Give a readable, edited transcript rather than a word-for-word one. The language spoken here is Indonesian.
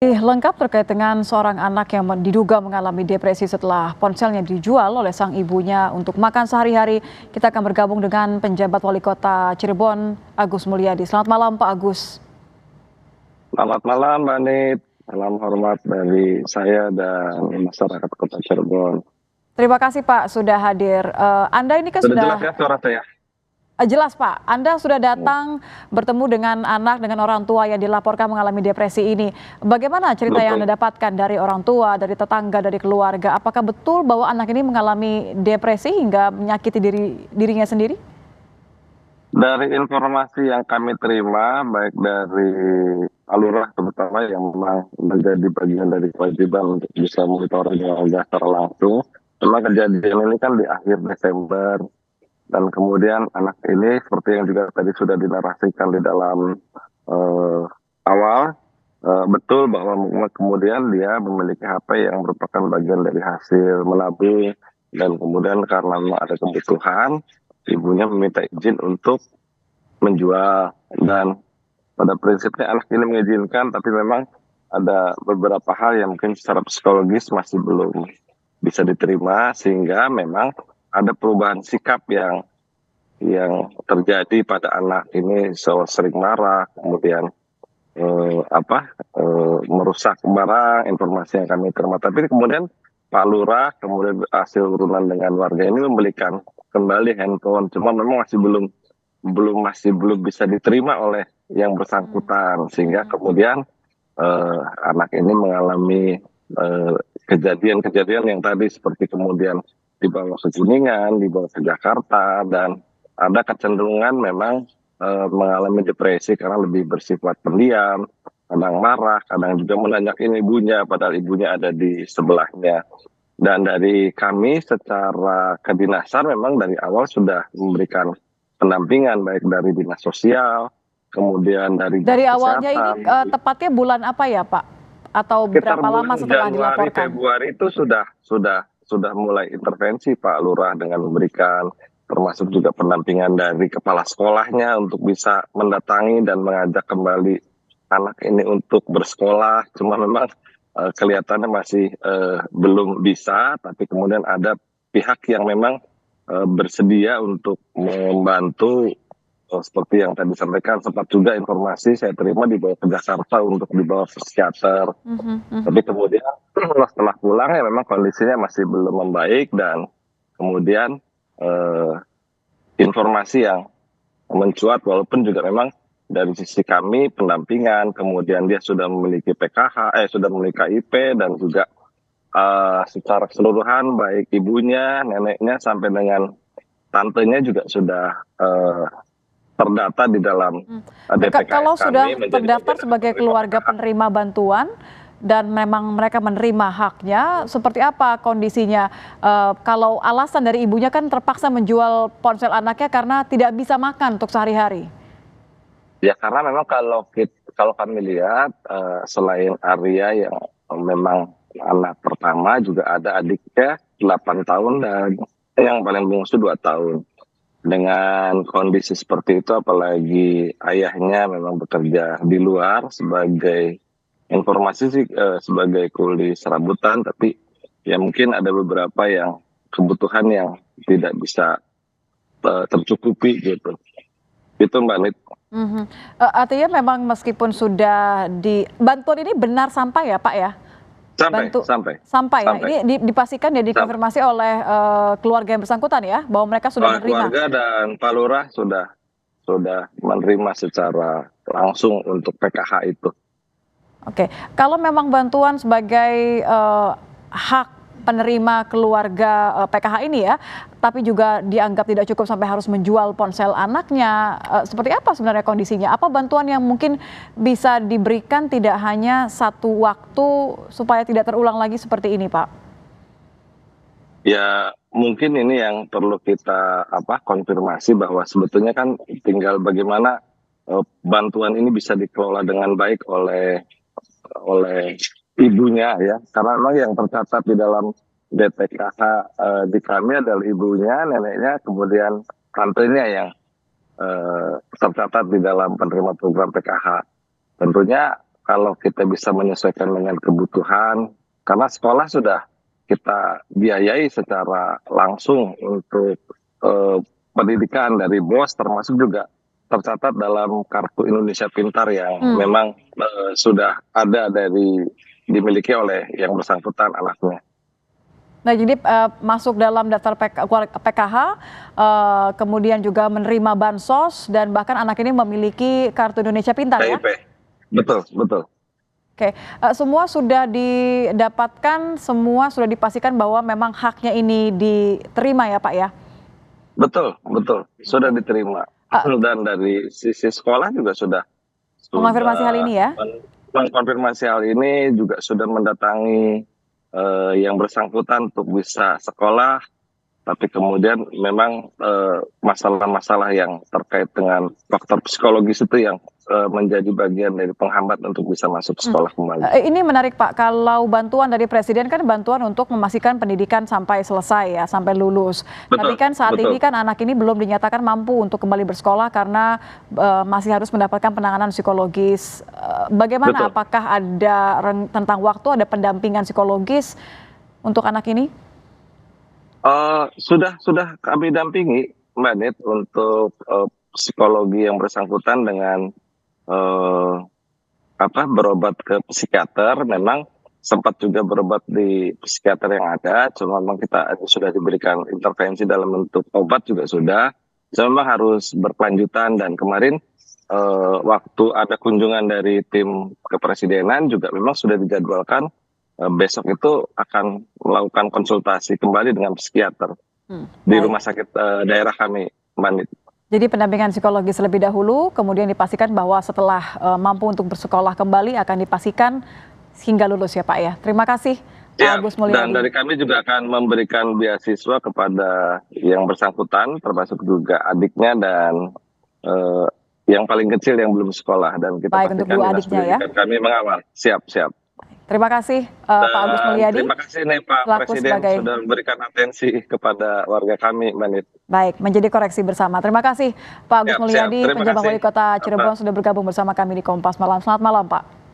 Lengkap terkait dengan seorang anak yang diduga mengalami depresi setelah ponselnya dijual oleh sang ibunya untuk makan sehari-hari. Kita akan bergabung dengan penjabat wali kota Cirebon, Agus Mulyadi. Selamat malam, Pak Agus. Selamat malam, Mbak Nit. Salam hormat dari saya dan masyarakat Kota Cirebon. Terima kasih, Pak, sudah hadir. Anda ini kan Sudah sudah jelas ya suara saya? jelas, Pak. Anda sudah datang bertemu dengan anak, dengan orang tua yang dilaporkan mengalami depresi ini. Bagaimana cerita yang Betul. Anda dapatkan dari orang tua, dari tetangga, dari keluarga? Apakah betul bahwa anak ini mengalami depresi hingga menyakiti dirinya sendiri? Dari informasi yang kami terima, baik dari Alurah terutama yang memang menjadi bagian dari kewajiban untuk bisa monitoring warga secara langsung. Memang kejadian ini kan di akhir Desember. Dan kemudian anak ini seperti yang juga tadi sudah dinarasikan di dalam awal, betul bahwa kemudian dia memiliki HP yang merupakan bagian dari hasil menabung, dan kemudian karena memang ada kebutuhan, ibunya meminta izin untuk menjual. Dan pada prinsipnya anak ini mengizinkan, tapi memang ada beberapa hal yang mungkin secara psikologis masih belum bisa diterima, sehingga memang ada perubahan sikap yang terjadi pada anak ini, sering marah, kemudian merusak barang, informasi yang kami terima. Tapi kemudian Pak Lurah kemudian hasil urunan dengan warga ini membelikan kembali handphone, cuma memang masih belum bisa diterima oleh yang bersangkutan, sehingga kemudian anak ini mengalami kejadian-kejadian yang tadi, seperti kemudian dibawa ke Kuningan, dibawa ke Jakarta, dan ada kecenderungan memang mengalami depresi karena lebih bersifat pendiam, kadang marah, kadang juga menanyakan ibunya, padahal ibunya ada di sebelahnya. Dan dari kami secara kedinasan memang dari awal sudah memberikan pendampingan, baik dari dinas sosial, kemudian dari dinas Dari awalnya ini kesehatan. tepatnya bulan apa ya, Pak? Atau Sekitar berapa lama bulan setelah Januari dilaporkan? Februari itu sudah mulai intervensi Pak Lurah dengan memberikan, termasuk juga pendampingan dari kepala sekolahnya untuk bisa mendatangi dan mengajak kembali anak ini untuk bersekolah. Cuma memang kelihatannya masih belum bisa, tapi kemudian ada pihak yang memang bersedia untuk membantu. Seperti yang tadi disampaikan, sempat juga informasi saya terima dibawa ke Jakarta untuk dibawa ke psikiater. Tapi kemudian setelah pulang ya memang kondisinya masih belum membaik, dan kemudian informasi yang mencuat, walaupun juga memang dari sisi kami pendampingan, kemudian dia sudah memiliki PKH, sudah memiliki KIP, dan juga secara keseluruhan baik ibunya, neneknya sampai dengan tantenya juga sudah terdata di dalam DPKS Kalau sudah kami, menjadi terdaftar bagian dari sebagai penerima keluarga PKH. penerima bantuan dan memang mereka menerima haknya, seperti apa kondisinya? Kalau alasan dari ibunya kan terpaksa menjual ponsel anaknya karena tidak bisa makan untuk sehari-hari. Ya karena memang kalau kami lihat, selain Arya yang memang anak pertama, juga ada adiknya 8 tahun dan yang paling bungsu 2 tahun. Dengan kondisi seperti itu, apalagi ayahnya memang bekerja di luar sebagai informasi sih, sebagai kuli serabutan, tapi ya mungkin ada beberapa yang kebutuhan yang tidak bisa tercukupi gitu. Itu Mbak Nit. Artinya memang meskipun sudah bantuan ini benar sampai ya, Pak ya? Sampai ya. Sampai. Ini dipastikan ya, dikonfirmasi oleh keluarga yang bersangkutan ya, bahwa mereka sudah menerima. Keluarga dan Pak Lurah sudah menerima secara langsung untuk PKH itu. Oke, kalau memang bantuan sebagai hak penerima keluarga PKH ini ya, tapi juga dianggap tidak cukup sampai harus menjual ponsel anaknya, seperti apa sebenarnya kondisinya? Apa bantuan yang mungkin bisa diberikan tidak hanya satu waktu supaya tidak terulang lagi seperti ini, Pak? Ya mungkin ini yang perlu kita konfirmasi, bahwa sebetulnya kan tinggal bagaimana bantuan ini bisa dikelola dengan baik oleh ibunya ya, karena memang yang tercatat di dalam DPKH di kami adalah ibunya, neneknya, kemudian tantenya yang tercatat di dalam penerima program PKH. Tentunya kalau kita bisa menyesuaikan dengan kebutuhan, karena sekolah sudah kita biayai secara langsung untuk eh, pendidikan dari BOS, termasuk juga tercatat dalam Kartu Indonesia Pintar yang Hmm. memang sudah ada dimiliki oleh yang bersangkutan anaknya. Nah, jadi masuk dalam daftar PKH, kemudian juga menerima bansos dan bahkan anak ini memiliki Kartu Indonesia Pintar ya? KIP, betul, betul. Oke, semua sudah didapatkan, semua sudah dipastikan bahwa memang haknya ini diterima ya Pak ya? Betul, betul, sudah diterima. Eh, Dan dari sisi sekolah juga sudah Mengonfirmasi hal ini ya? mengkonfirmasi hal ini, juga sudah mendatangi yang bersangkutan untuk bisa sekolah, tapi kemudian memang masalah-masalah yang terkait dengan faktor psikologis itu yang menjadi bagian dari penghambat untuk bisa masuk sekolah kembali. Ini menarik Pak, kalau bantuan dari Presiden kan bantuan untuk memastikan pendidikan sampai selesai ya, sampai lulus. Tapi Betul, kan saat betul, ini kan anak ini belum dinyatakan mampu untuk kembali bersekolah karena masih harus mendapatkan penanganan psikologis. Bagaimana? betul. Apakah ada tentang waktu, ada pendampingan psikologis untuk anak ini? Sudah kami dampingi Mbak Nit untuk psikologi yang bersangkutan dengan eh, berobat ke psikiater. Memang sempat juga berobat di psikiater yang ada, cuma memang kita sudah diberikan intervensi dalam bentuk obat juga sudah. Cuma memang harus berkelanjutan, dan kemarin waktu ada kunjungan dari tim kepresidenan juga memang sudah dijadwalkan besok itu akan melakukan konsultasi kembali dengan psikiater di Baik. rumah sakit daerah kami, Mbak Nit. Jadi pendampingan psikologis terlebih dahulu, kemudian dipastikan bahwa setelah mampu untuk bersekolah kembali akan dipastikan hingga lulus ya Pak ya. Terima kasih Pak Ya, Agus dan Mulyadi. dari kami juga akan memberikan beasiswa kepada yang bersangkutan, termasuk juga adiknya dan eh, yang paling kecil yang belum sekolah, dan kita Baik, untuk pastikan dua dinas adiknya ya. pendidikan kami mengawal. Siap, siap. Terima kasih Pak Agus Dan Mulyadi terima kasih nih Pak selaku Presiden sebagai, sudah memberikan atensi kepada warga kami, Mbak Nit. baik, menjadi koreksi bersama. Terima kasih Pak Agus Siap, siap. Mulyadi, Terima penjabat kasih. wali kota Bapak. Cirebon sudah bergabung bersama kami di Kompas Malam. Selamat malam Pak.